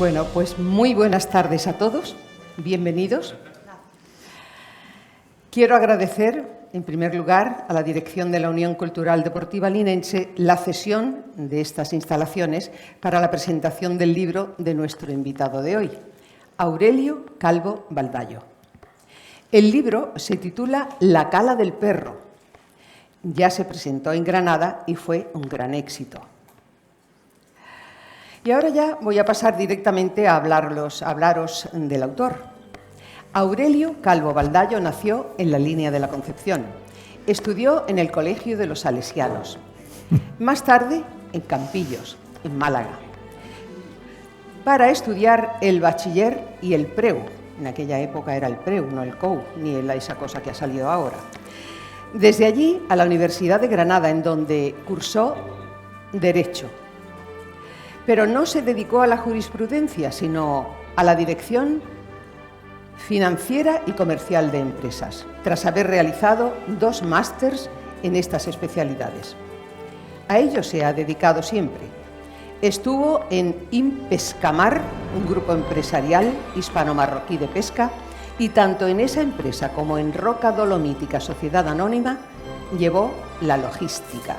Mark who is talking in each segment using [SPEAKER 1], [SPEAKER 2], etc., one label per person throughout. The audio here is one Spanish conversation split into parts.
[SPEAKER 1] Bueno, pues muy buenas tardes a todos. Bienvenidos. Quiero agradecer, en primer lugar, a la dirección de la Unión Cultural Deportiva Linense la cesión de estas instalaciones para la presentación del libro de nuestro invitado de hoy, Aurelio Calvo Baldayo. El libro se titula La cala del perro. Ya se presentó en Granada y fue un gran éxito. Y ahora ya voy a pasar directamente a hablaros del autor. Aurelio Calvo Baldayo nació en la línea de la Concepción. Estudió en el Colegio de los Salesianos. Más tarde, en Campillos, en Málaga, para estudiar el bachiller y el preu. En aquella época era el preu, no el COU, ni esa cosa que ha salido ahora. Desde allí a la Universidad de Granada, en donde cursó Derecho. Pero no se dedicó a la jurisprudencia, sino a la dirección financiera y comercial de empresas, tras haber realizado 2 másters en estas especialidades. A ello se ha dedicado siempre. Estuvo en Impescamar, un grupo empresarial hispano-marroquí de pesca, y tanto en esa empresa como en Roca Dolomítica Sociedad Anónima llevó la logística.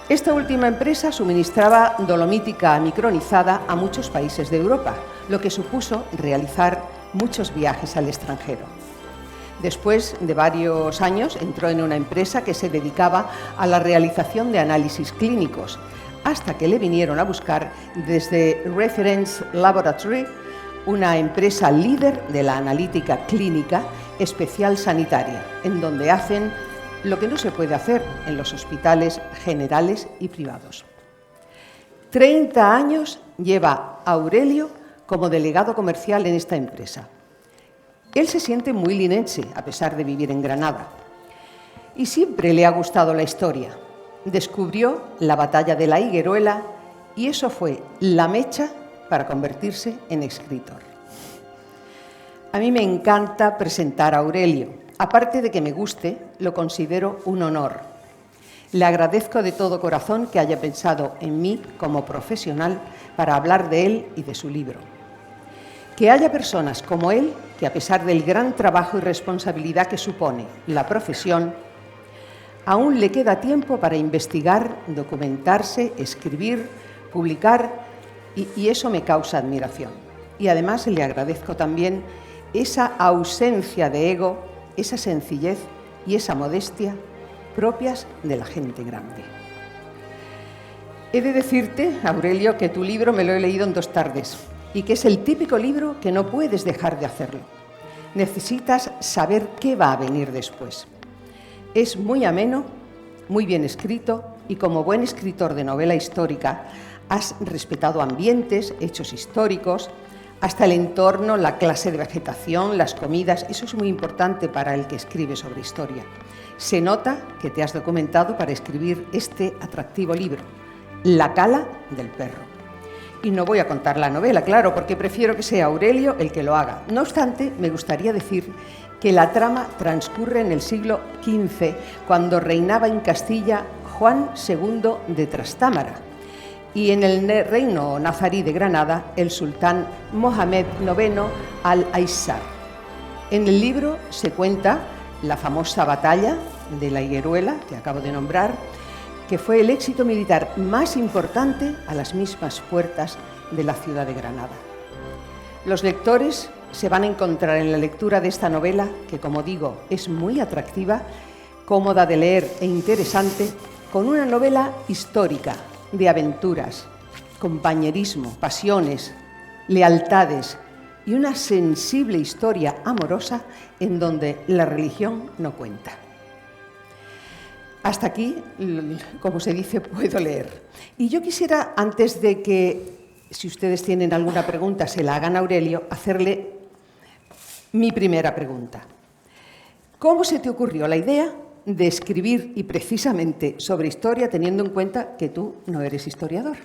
[SPEAKER 1] Esta última empresa suministraba dolomítica micronizada a muchos países de Europa, lo que supuso realizar muchos viajes al extranjero. Después de varios años entró en una empresa que se dedicaba a la realización de análisis clínicos, hasta que le vinieron a buscar desde Reference Laboratory, una empresa líder de la analítica clínica especial sanitaria, en donde hacen lo que no se puede hacer en los hospitales generales y privados. 30 años lleva Aurelio como delegado comercial en esta empresa. Él se siente muy linense, a pesar de vivir en Granada. Y siempre le ha gustado la historia. Descubrió la batalla de la Higueruela y eso fue la mecha para convertirse en escritor. A mí me encanta presentar a Aurelio. Aparte de que me guste, lo considero un honor. Le agradezco de todo corazón que haya pensado en mí como profesional para hablar de él y de su libro. Que haya personas como él que, a pesar del gran trabajo y responsabilidad que supone la profesión, aún le queda tiempo para investigar, documentarse, escribir, publicar, y eso me causa admiración. Y además le agradezco también esa ausencia de ego, esa sencillez y esa modestia propias de la gente grande. He de decirte, Aurelio, que tu libro me lo he leído en 2 tardes y que es el típico libro que no puedes dejar de hacerlo. Necesitas saber qué va a venir después. Es muy ameno, muy bien escrito y como buen escritor de novela histórica has respetado ambientes, hechos históricos, hasta el entorno, la clase de vegetación, las comidas. Eso es muy importante para el que escribe sobre historia. Se nota que te has documentado para escribir este atractivo libro, La cala del perro. Y no voy a contar la novela, claro, porque prefiero que sea Aurelio el que lo haga. No obstante, me gustaría decir que la trama transcurre en el siglo XV, cuando reinaba en Castilla Juan II de Trastámara, y en el reino nazarí de Granada, el sultán Mohamed IX al-Aysar. En el libro se cuenta la famosa batalla de la Higueruela, que acabo de nombrar, que fue el éxito militar más importante a las mismas puertas de la ciudad de Granada. Los lectores se van a encontrar en la lectura de esta novela, que como digo, es muy atractiva, cómoda de leer e interesante, con una novela histórica, de aventuras, compañerismo, pasiones, lealtades y una sensible historia amorosa en donde la religión no cuenta. Hasta aquí, como se dice, puedo leer. Y yo quisiera, antes de que, si ustedes tienen alguna pregunta, se la hagan a Aurelio, hacerle mi primera pregunta. ¿Cómo se te ocurrió la idea de escribir y precisamente sobre historia, teniendo en cuenta que tú no eres historiador?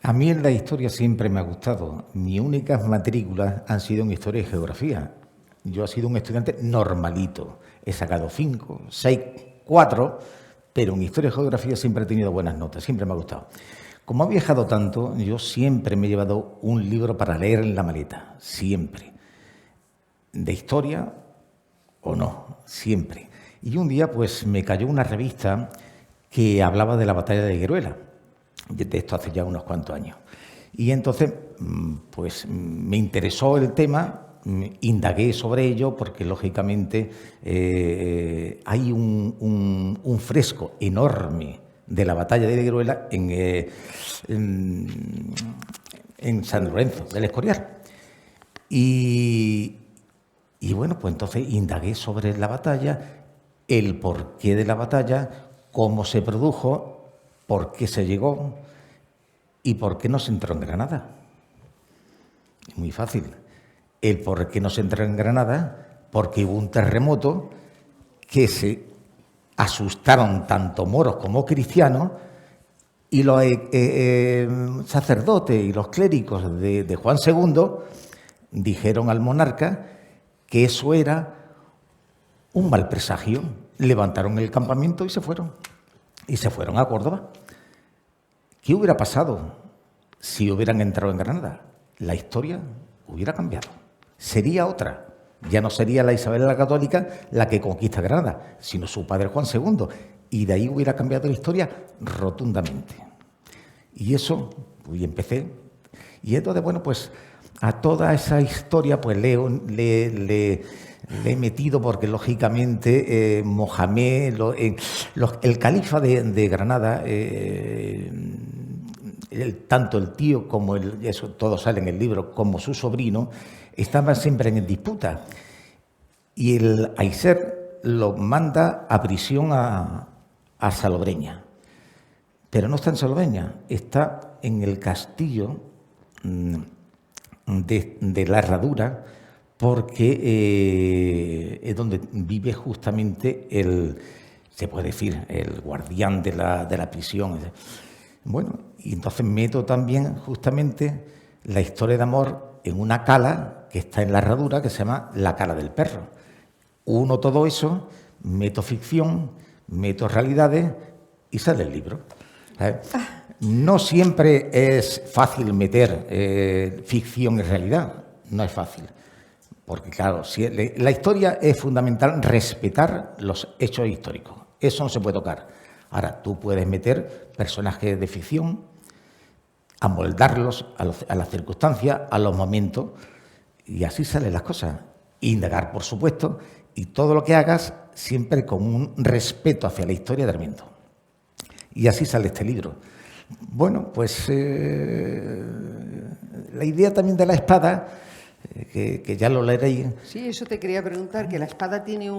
[SPEAKER 2] A mí en la historia siempre me ha gustado. Mis únicas matrículas han sido en historia y geografía. Yo he sido un estudiante normalito. He sacado 5, 6, 4, pero en historia y geografía siempre he tenido buenas notas, siempre me ha gustado. Como he viajado tanto, yo siempre me he llevado un libro para leer en la maleta, siempre. De historia o no, siempre. Y un día pues me cayó una revista que hablaba de la batalla de Higueruela, de esto hace ya unos cuantos años. Y entonces pues me interesó el tema, indagué sobre ello porque lógicamente hay un fresco enorme de la batalla de Higueruela en San Lorenzo del Escorial. Y bueno, pues entonces indagué sobre la batalla, el porqué de la batalla, cómo se produjo, por qué se llegó y por qué no se entró en Granada. Es muy fácil. El por qué no se entró en Granada, porque hubo un terremoto que se asustaron tanto moros como cristianos y los sacerdotes y los clérigos de Juan II dijeron al monarca que eso era un mal presagio. Levantaron el campamento y se fueron. Y se fueron a Córdoba. ¿Qué hubiera pasado si hubieran entrado en Granada? La historia hubiera cambiado. Sería otra. Ya no sería la Isabel la Católica la que conquista Granada, sino su padre Juan II. Y de ahí hubiera cambiado la historia rotundamente. Y eso, pues empecé. Y entonces, bueno, pues a toda esa historia pues le he metido porque lógicamente Mohamed, el califa de Granada, tanto el tío como eso todo sale en el libro, como su sobrino, estaban siempre en disputa. Y el Aiser lo manda a prisión a Salobreña. Pero no está en Salobreña, está en el castillo de la Herradura, porque es donde vive justamente se puede decir, el guardián de la prisión. Bueno, y entonces meto también justamente la historia de amor en una cala que está en la Herradura, que se llama La Cala del Perro. Uno todo eso, meto ficción, meto realidades y sale el libro. No siempre es fácil meter ficción y realidad, no es fácil. Porque claro, la historia es fundamental respetar los hechos históricos. Eso no se puede tocar. Ahora, tú puedes meter personajes de ficción, amoldarlos a las circunstancias, a los momentos, y así salen las cosas. Indagar, por supuesto, y todo lo que hagas siempre con un respeto hacia la historia de Sarmiento. Y así sale este libro. Bueno, pues la idea también de la espada, que ya lo leeréis.
[SPEAKER 1] Sí, eso te quería preguntar, que la espada tiene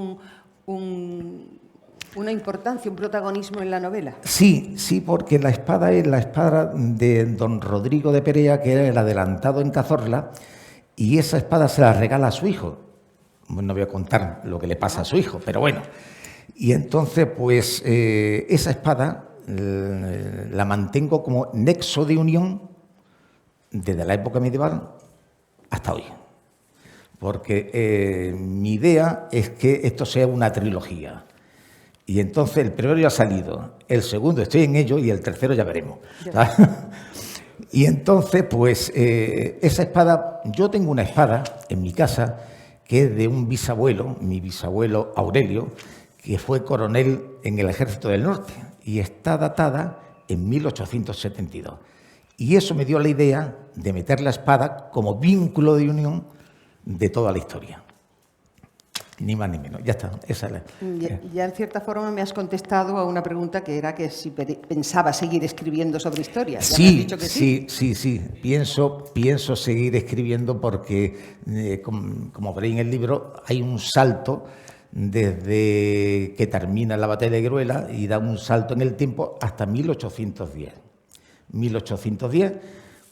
[SPEAKER 1] una importancia, un protagonismo en la novela.
[SPEAKER 2] Sí, porque la espada es la espada de don Rodrigo de Perea, que era el adelantado en Cazorla, y esa espada se la regala a su hijo. No voy a contar lo que le pasa a su hijo, pero bueno. Y entonces, pues, esa espada la mantengo como nexo de unión desde la época medieval hasta hoy. Porque mi idea es que esto sea una trilogía. Y entonces el primero ya ha salido, el segundo estoy en ello y el tercero ya veremos. Y entonces, pues, esa espada, yo tengo una espada en mi casa que es de un bisabuelo, mi bisabuelo Aurelio, que fue coronel en el Ejército del Norte y está datada en 1872. Y eso me dio la idea de meter la espada como vínculo de unión de toda la historia. Ni más ni menos, ya está. Esa es
[SPEAKER 1] ya en cierta forma me has contestado a una pregunta que era que si pensaba seguir escribiendo sobre historia. ¿Ya me has dicho que sí?
[SPEAKER 2] Sí. Pienso seguir escribiendo porque, como veréis en el libro, hay un salto desde que termina la batalla de Higueruela y da un salto en el tiempo hasta 1810. 1810,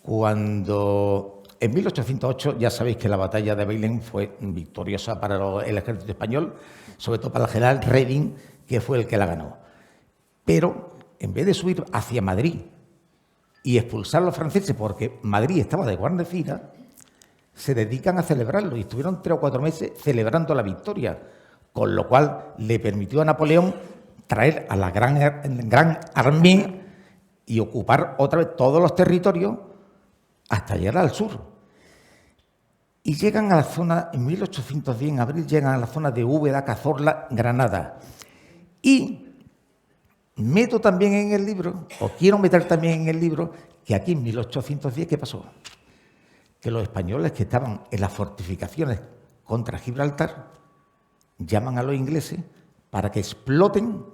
[SPEAKER 2] cuando en 1808 ya sabéis que la batalla de Bailén fue victoriosa para el ejército español, sobre todo para el general Reding, que fue el que la ganó. Pero en vez de subir hacia Madrid y expulsar a los franceses porque Madrid estaba de guarnecida, se dedican a celebrarlo y estuvieron 3 o 4 meses celebrando la victoria, con lo cual le permitió a Napoleón traer a la gran armée y ocupar otra vez todos los territorios hasta llegar al sur. Y llegan a la zona, en 1810, en abril, llegan a la zona de Úbeda, Cazorla, Granada. Y meto también en el libro, o quiero meter también en el libro, que aquí en 1810, ¿qué pasó? Que los españoles que estaban en las fortificaciones contra Gibraltar llaman a los ingleses para que exploten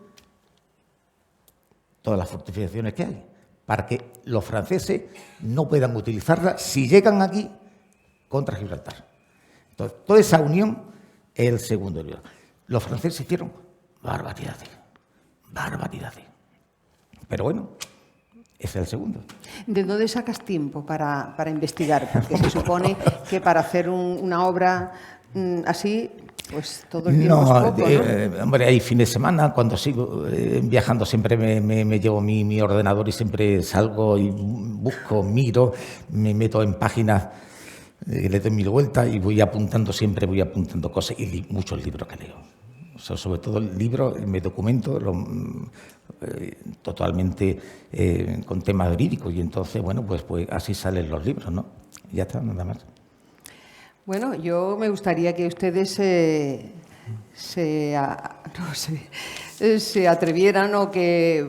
[SPEAKER 2] todas las fortificaciones que hay, para que los franceses no puedan utilizarlas si llegan aquí contra Gibraltar. Entonces, toda esa unión es el segundo libro. Los franceses hicieron barbaridades. Pero bueno, ese es el segundo.
[SPEAKER 1] ¿De dónde sacas tiempo para investigar? Porque se supone que para hacer una obra así, pues todo el tiempo es poco, ¿no?
[SPEAKER 2] Hombre, hay fin de semana, cuando sigo viajando siempre me llevo mi ordenador y siempre salgo y busco, miro, me meto en páginas, le doy 1000 vueltas y voy apuntando cosas y muchos libros que leo. O sea, sobre todo el libro, me documento totalmente con temas verídicos y entonces, bueno, pues así salen los libros, ¿no? Ya está, nada más.
[SPEAKER 1] Bueno, yo me gustaría que ustedes se atrevieran o que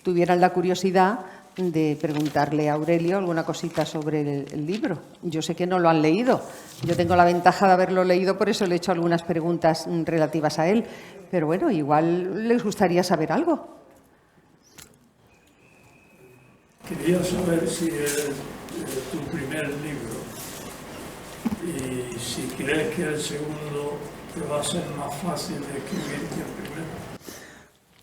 [SPEAKER 1] tuvieran la curiosidad de preguntarle a Aurelio alguna cosita sobre el libro. Yo sé que no lo han leído. Yo tengo la ventaja de haberlo leído, por eso le he hecho algunas preguntas relativas a él. Pero bueno, igual les gustaría saber algo.
[SPEAKER 3] Quería saber si es tu primer libro y si crees que el segundo te va a ser más fácil de escribir que el primero.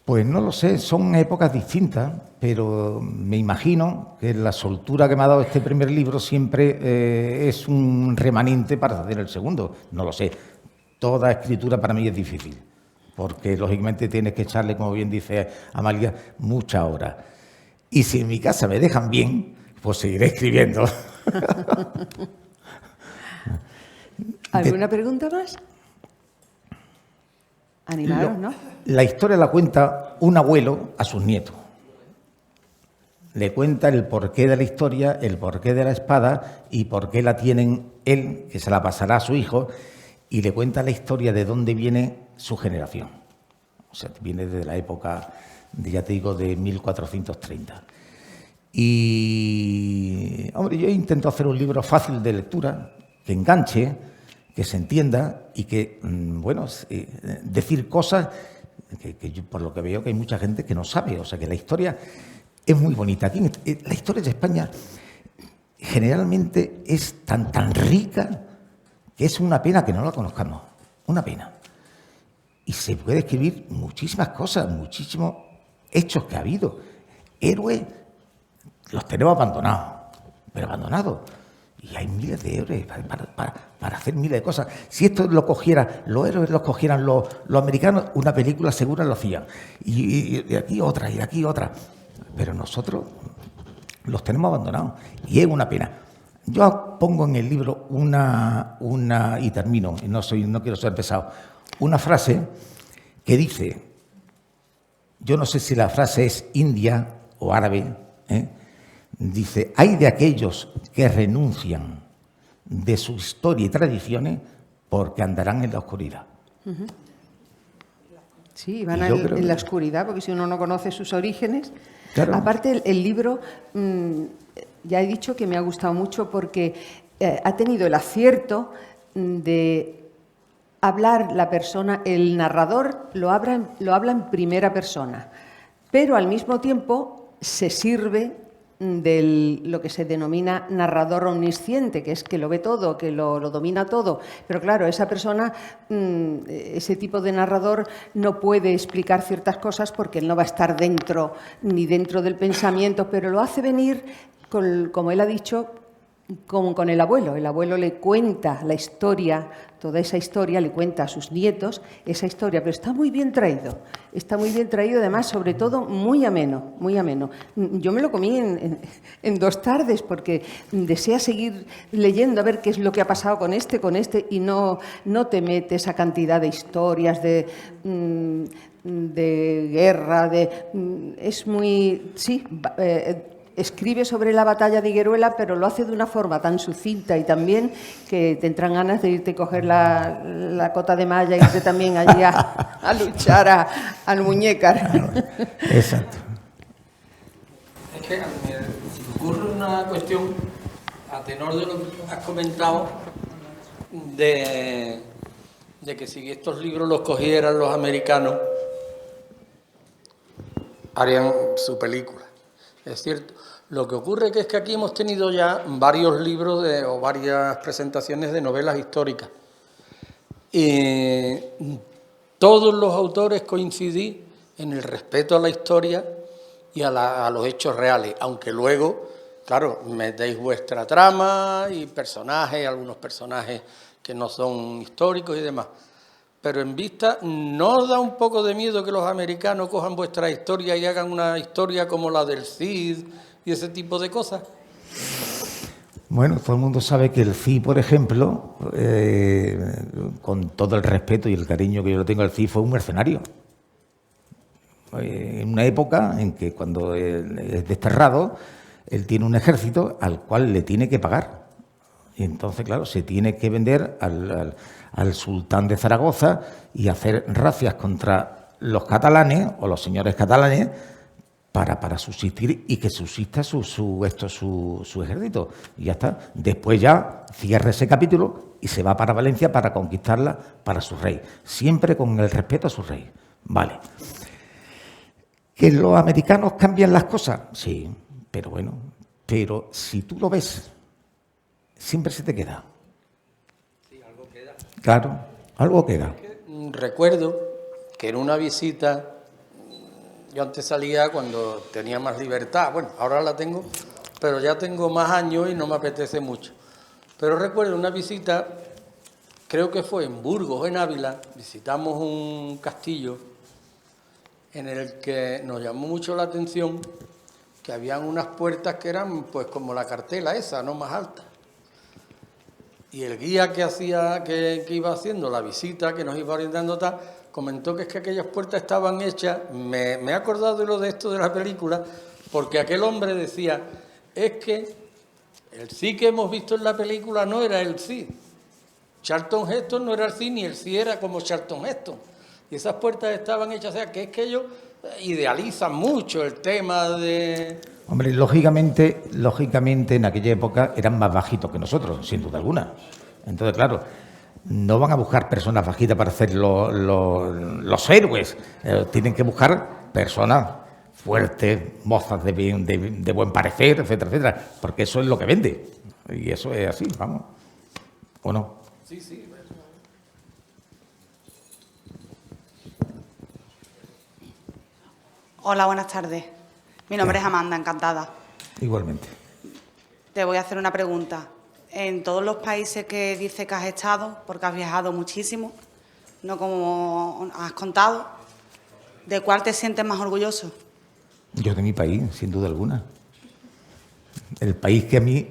[SPEAKER 2] Pues no lo sé, son épocas distintas, pero me imagino que la soltura que me ha dado este primer libro siempre es un remanente para hacer el segundo. No lo sé, toda escritura para mí es difícil, porque lógicamente tienes que echarle, como bien dice Amalia, muchas horas. Y si en mi casa me dejan bien, pues seguiré escribiendo.
[SPEAKER 1] ¿Alguna pregunta más? Animaros, ¿no?
[SPEAKER 2] La historia la cuenta un abuelo a sus nietos. Le cuenta el porqué de la historia, el porqué de la espada y por qué la tienen él, que se la pasará a su hijo, y le cuenta la historia de dónde viene su generación. O sea, viene desde la época, ya te digo, de 1430. Y, hombre, yo intento hacer un libro fácil de lectura, que enganche, que se entienda y que, bueno, decir cosas que yo, por lo que veo, que hay mucha gente que no sabe. O sea, que la historia es muy bonita. Aquí, la historia de España generalmente es tan rica que es una pena que no la conozcamos. Una pena. Y se puede escribir muchísimas cosas, muchísimos hechos que ha habido. Héroes los tenemos abandonados, pero abandonados. Y hay miles de héroes para hacer miles de cosas. Si esto lo cogieran, los héroes los cogieran los americanos, una película segura lo hacían. Y aquí otra, y aquí otra. Pero nosotros los tenemos abandonados. Y es una pena. Yo pongo en el libro y termino, y no quiero ser pesado, una frase que dice, yo no sé si la frase es india o árabe, dice, hay de aquellos que renuncian de su historia y tradiciones porque andarán en la oscuridad.
[SPEAKER 1] Uh-huh. Sí, van en la oscuridad, porque si uno no conoce sus orígenes. Claro. Aparte, el libro, ya he dicho que me ha gustado mucho porque ha tenido el acierto de hablar la persona, el narrador lo habla en primera persona, pero al mismo tiempo se sirve de lo que se denomina narrador omnisciente, que es que lo ve todo, que lo domina todo. Pero claro, esa persona, ese tipo de narrador no puede explicar ciertas cosas porque él no va a estar dentro, ni dentro del pensamiento, pero lo hace venir, como él ha dicho, como con el abuelo le cuenta la historia, toda esa historia, le cuenta a sus nietos esa historia, pero está muy bien traído, además, sobre todo, muy ameno, muy ameno. Yo me lo comí en 2 tardes porque desea seguir leyendo a ver qué es lo que ha pasado con este, y no te mete esa cantidad de historias de guerra, es muy... Sí, escribe sobre la batalla de Higueruela, pero lo hace de una forma tan sucinta y tan bien que te entran ganas de irte a coger la cota de malla y irte también allí a luchar al Muñécar.
[SPEAKER 2] Exacto.
[SPEAKER 4] Es que me ocurre una cuestión, a tenor de lo que has comentado, de que si estos libros los cogieran los americanos, harían su película. Es cierto. Lo que ocurre es que aquí hemos tenido ya varios libros o varias presentaciones de novelas históricas. Y todos los autores coincidí en el respeto a la historia y a los hechos reales, aunque luego, claro, metéis vuestra trama y personajes, algunos personajes que no son históricos y demás. Pero en vista, ¿no os da un poco de miedo que los americanos cojan vuestra historia y hagan una historia como la del Cid y ese tipo de cosas?
[SPEAKER 2] Bueno, todo el mundo sabe que el Cid, por ejemplo, con todo el respeto y el cariño que yo le tengo al Cid, fue un mercenario. En una época en que cuando es desterrado, él tiene un ejército al cual le tiene que pagar. Y entonces, claro, se tiene que vender al sultán de Zaragoza y hacer racias contra los catalanes o los señores catalanes para subsistir y que subsista su ejército. Y ya está. Después ya cierra ese capítulo y se va para Valencia para conquistarla para su rey. Siempre con el respeto a su rey. Vale. ¿Que los americanos cambian las cosas? Sí, pero bueno. Pero si tú lo ves, siempre se te queda.
[SPEAKER 4] Sí, algo queda.
[SPEAKER 2] Claro, algo queda.
[SPEAKER 4] Recuerdo que en una visita, yo antes salía cuando tenía más libertad, bueno, ahora la tengo, pero ya tengo más años y no me apetece mucho. Pero recuerdo una visita, creo que fue en Burgos, en Ávila, visitamos un castillo en el que nos llamó mucho la atención que habían unas puertas que eran pues como la cartela esa, no más alta. Y el guía que iba haciendo la visita, que nos iba orientando tal, comentó que es que aquellas puertas estaban hechas, me he acordado de esto de la película, porque aquel hombre decía, es que el Cid que hemos visto en la película no era el Cid. Charlton Heston no era el Cid, ni el Cid era como Charlton Heston. Y esas puertas estaban hechas, o sea, que es que ellos idealizan mucho el tema de...
[SPEAKER 2] Hombre, lógicamente en aquella época eran más bajitos que nosotros, sin duda alguna. Entonces, claro, no van a buscar personas bajitas para hacer los héroes. Tienen que buscar personas fuertes, mozas de buen parecer, etcétera, etcétera, porque eso es lo que vende. Y eso es así, vamos. ¿O no?
[SPEAKER 4] Sí, sí.
[SPEAKER 5] Hola, buenas tardes. Mi nombre es Amanda, encantada.
[SPEAKER 2] Igualmente.
[SPEAKER 5] Te voy a hacer una pregunta. En todos los países que dice que has estado, porque has viajado muchísimo, no como has contado, ¿de cuál te sientes más orgulloso?
[SPEAKER 2] Yo de mi país, sin duda alguna. El país que a mí...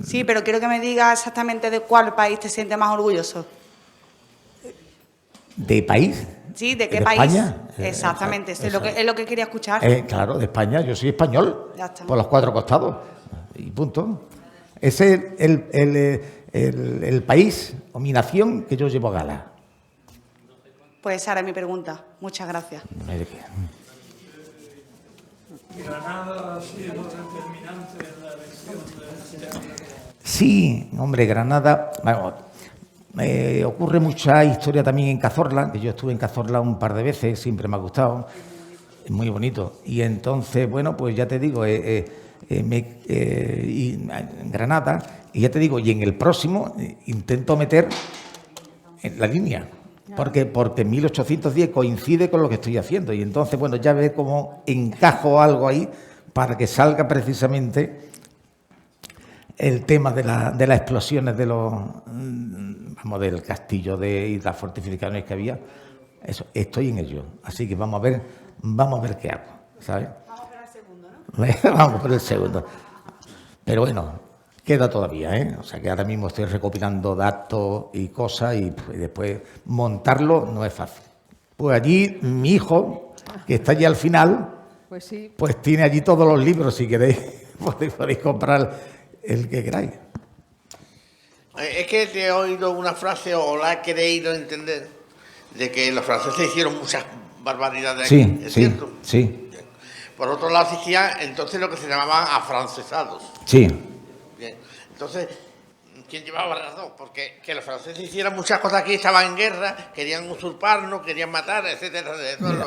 [SPEAKER 5] Sí, pero quiero que me digas exactamente de cuál país te sientes más orgulloso.
[SPEAKER 2] ¿De país?
[SPEAKER 5] Sí, ¿de qué
[SPEAKER 2] ¿De
[SPEAKER 5] país?
[SPEAKER 2] España?
[SPEAKER 5] Exactamente, es lo que quería escuchar.
[SPEAKER 2] Claro, de España. Yo soy español,
[SPEAKER 5] Ya está.
[SPEAKER 2] por los 4 costados. Y punto. Ese es el país o mi nación que yo llevo a gala.
[SPEAKER 5] Pues esa era mi pregunta. Muchas gracias.
[SPEAKER 2] No hay de qué.
[SPEAKER 3] Granada ha sido determinante en la elección de...
[SPEAKER 2] Sí, hombre, Granada... Bueno, ocurre mucha historia también en Cazorla, que yo estuve en Cazorla un par de veces, siempre me ha gustado, es muy bonito. Y entonces, bueno, pues ya te digo, y en Granada, y ya te digo, y en el próximo intento meter en la línea, porque 1810 coincide con lo que estoy haciendo. Y entonces, bueno, ya ve cómo encajo algo ahí para que salga precisamente el tema de las explosiones de del castillo y las fortificaciones que había. Eso, estoy en ello. Así que vamos a ver qué hago, ¿sabes?
[SPEAKER 5] Vamos por el segundo, ¿no?
[SPEAKER 2] Vamos por el segundo. Pero bueno, queda todavía, ¿eh? O sea que ahora mismo estoy recopilando datos y cosas y después montarlo no es fácil. Pues allí mi hijo, que está allí al final,
[SPEAKER 1] Pues sí.
[SPEAKER 2] pues tiene allí todos los libros, si queréis, podéis comprar el que queráis.
[SPEAKER 6] Es que te he oído una frase, o la he querido entender, de que los franceses hicieron muchas barbaridades aquí,
[SPEAKER 2] Sí,
[SPEAKER 6] ¿es
[SPEAKER 2] sí,
[SPEAKER 6] cierto?
[SPEAKER 2] sí,
[SPEAKER 6] Por otro lado existían entonces lo que se llamaban afrancesados.
[SPEAKER 2] sí.
[SPEAKER 6] Bien. Entonces, ¿quién llevaba razón? Porque que los franceses hicieran muchas cosas aquí, estaban en guerra, querían usurparnos, querían matar, etcétera, etcétera.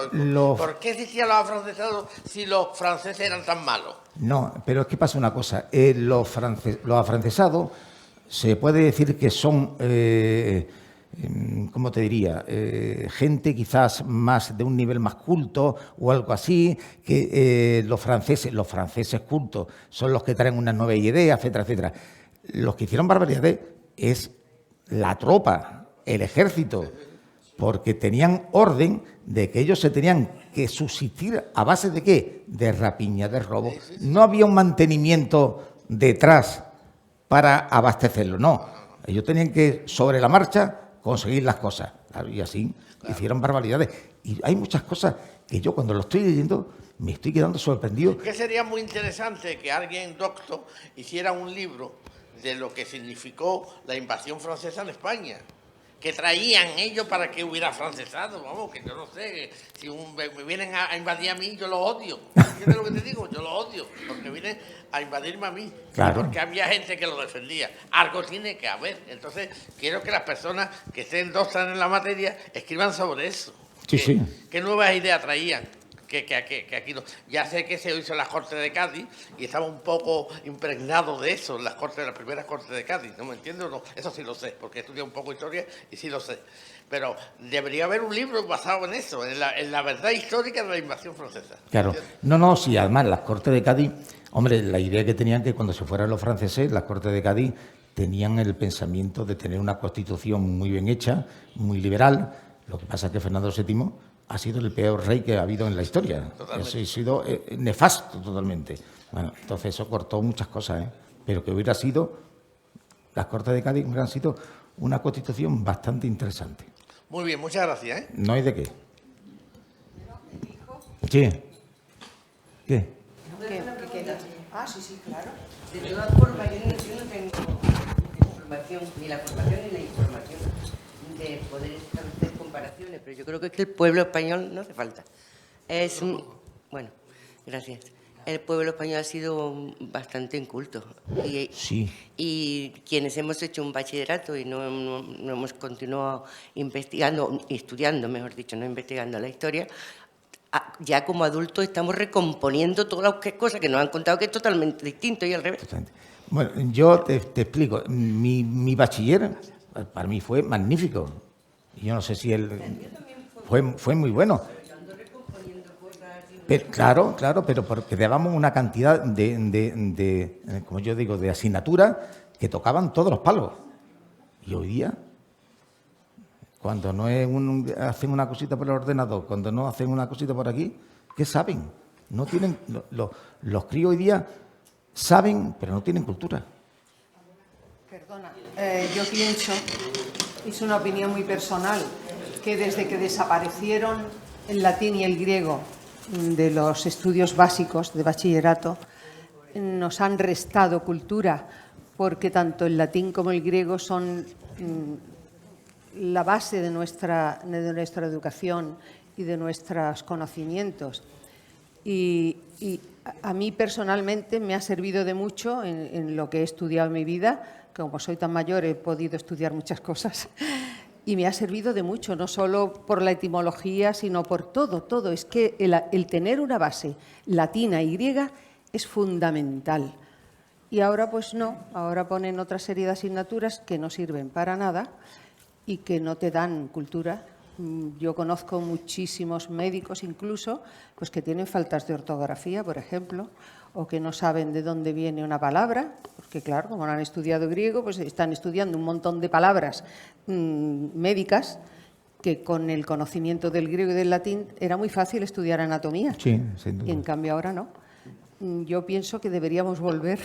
[SPEAKER 6] ¿Por qué existían los afrancesados si los franceses eran tan malos?
[SPEAKER 2] No, pero es que pasa una cosa. Los afrancesados se puede decir que son, ¿cómo te diría? Gente quizás más de un nivel más culto o algo así, que los franceses cultos son los que traen unas nuevas ideas, etcétera, etcétera. Los que hicieron barbaridades es la tropa, el ejército, porque tenían orden de que ellos se tenían que subsistir a base de ¿qué? De rapiña, de robo. No había un mantenimiento detrás para abastecerlo, no. Ellos tenían que, sobre la marcha, conseguir las cosas. Y así hicieron barbaridades. Y hay muchas cosas que yo cuando lo estoy leyendo me estoy quedando sorprendido.
[SPEAKER 6] Que sería muy interesante que alguien docto hiciera un libro de lo que significó la invasión francesa en España. Que traían ellos para que hubiera francesado, vamos, que yo no sé, si me vienen a invadir a mí, yo los odio. ¿Entiendes lo que te digo? Yo los odio, porque vienen a invadirme a mí.
[SPEAKER 2] Claro.
[SPEAKER 6] Porque había gente que lo defendía. Algo tiene que haber. Entonces, quiero que las personas que estén doctas en la materia escriban sobre eso.
[SPEAKER 2] Sí, sí.
[SPEAKER 6] ¿Qué nuevas ideas traían? Que aquí no. Ya sé que se hizo en las Cortes de Cádiz y estaba un poco impregnado de eso, en las primeras Cortes de Cádiz, ¿no me entiendes? No, eso sí lo sé, porque he estudiado un poco historia y sí lo sé. Pero debería haber un libro basado en eso, en la verdad histórica de la invasión francesa.
[SPEAKER 2] Claro. No, sí, además las Cortes de Cádiz, hombre, la idea que tenían que cuando se fueran los franceses, las Cortes de Cádiz tenían el pensamiento de tener una constitución muy bien hecha, muy liberal. Lo que pasa es que Fernando VII ha sido el peor rey que ha habido en la historia. Eso ha sido nefasto totalmente. Bueno, entonces eso cortó muchas cosas, ¿eh? Pero que hubiera sido, las Cortes de Cádiz hubieran sido una constitución bastante interesante.
[SPEAKER 6] Muy bien, muchas gracias, ¿eh?
[SPEAKER 2] No hay de qué. ¿Qué? ¿Qué?
[SPEAKER 1] Ah, sí, sí, claro.
[SPEAKER 7] De todas formas, yo no tengo información, ni la formación ni la información de poder establecer comparaciones, pero yo creo que es que el pueblo español no hace falta. Bueno, gracias. El pueblo español ha sido bastante inculto.
[SPEAKER 2] Sí.
[SPEAKER 7] Y quienes hemos hecho un bachillerato y no hemos continuado investigando, estudiando, mejor dicho, no investigando la historia, ya como adultos estamos recomponiendo todas las cosas que nos han contado, que es totalmente distinto y al revés.
[SPEAKER 2] Totalmente. Bueno, yo te explico. Mi bachiller para mí fue magnífico. Yo no sé si él fue muy bueno. Pero, claro, pero porque dábamos una cantidad como yo digo, de asignaturas que tocaban todos los palos. Y hoy día, cuando no es hacen una cosita por el ordenador, cuando no hacen una cosita por aquí, ¿qué saben? No tienen, los críos hoy día saben, pero no tienen cultura.
[SPEAKER 1] Perdona, yo pienso, es una opinión muy personal, que desde que desaparecieron el latín y el griego de los estudios básicos de bachillerato, nos han restado cultura, porque tanto el latín como el griego son la base de nuestra educación y de nuestros conocimientos. Y a mí personalmente me ha servido de mucho en lo que he estudiado en mi vida. Como soy tan mayor he podido estudiar muchas cosas y me ha servido de mucho, no solo por la etimología, sino por todo. Es que el tener una base latina y griega es fundamental. Y ahora pues no, ahora ponen otra serie de asignaturas que no sirven para nada y que no te dan cultura. Yo conozco muchísimos médicos incluso pues que tienen faltas de ortografía, por ejemplo, o que no saben de dónde viene una palabra, porque claro, como no han estudiado griego, pues están estudiando un montón de palabras médicas que con el conocimiento del griego y del latín era muy fácil estudiar anatomía.
[SPEAKER 2] Sí, sin duda.
[SPEAKER 1] Y en cambio ahora no. Yo pienso que deberíamos volver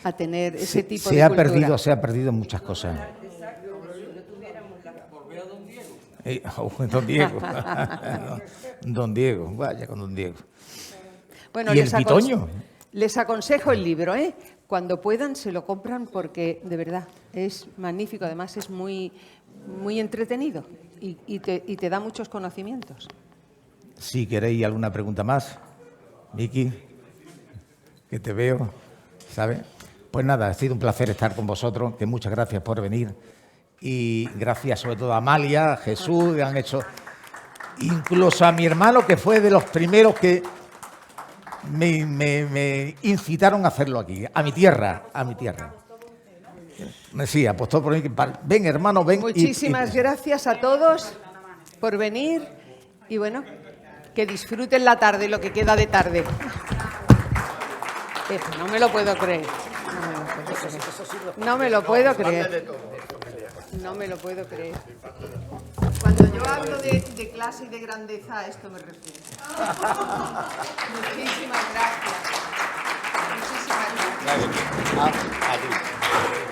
[SPEAKER 1] a tener ese tipo de cultura.
[SPEAKER 2] Se ha perdido muchas cosas. Don Diego. Don Diego, vaya con Don Diego.
[SPEAKER 1] Bueno,
[SPEAKER 2] ¿Y el Pitoño?
[SPEAKER 1] Les aconsejo el libro, ¿eh? Cuando puedan se lo compran porque de verdad es magnífico, además es muy, muy entretenido y te da muchos conocimientos.
[SPEAKER 2] Si queréis alguna pregunta más, Miki, que te veo, ¿sabes? Pues nada, ha sido un placer estar con vosotros, que muchas gracias por venir y gracias sobre todo a Amalia, a Jesús, que han hecho, incluso a mi hermano, que fue de los primeros que me incitaron a hacerlo aquí, a mi tierra. Sí, apostó por mí. Ven, hermano, ven.
[SPEAKER 1] Muchísimas gracias a todos por venir y bueno, que disfruten la tarde, lo que queda de tarde. No me lo puedo creer. No me lo puedo creer. No me lo puedo creer. Cuando yo hablo de clase y de grandeza, a esto me refiero. Muchísimas gracias. Muchísimas gracias.
[SPEAKER 2] A ti.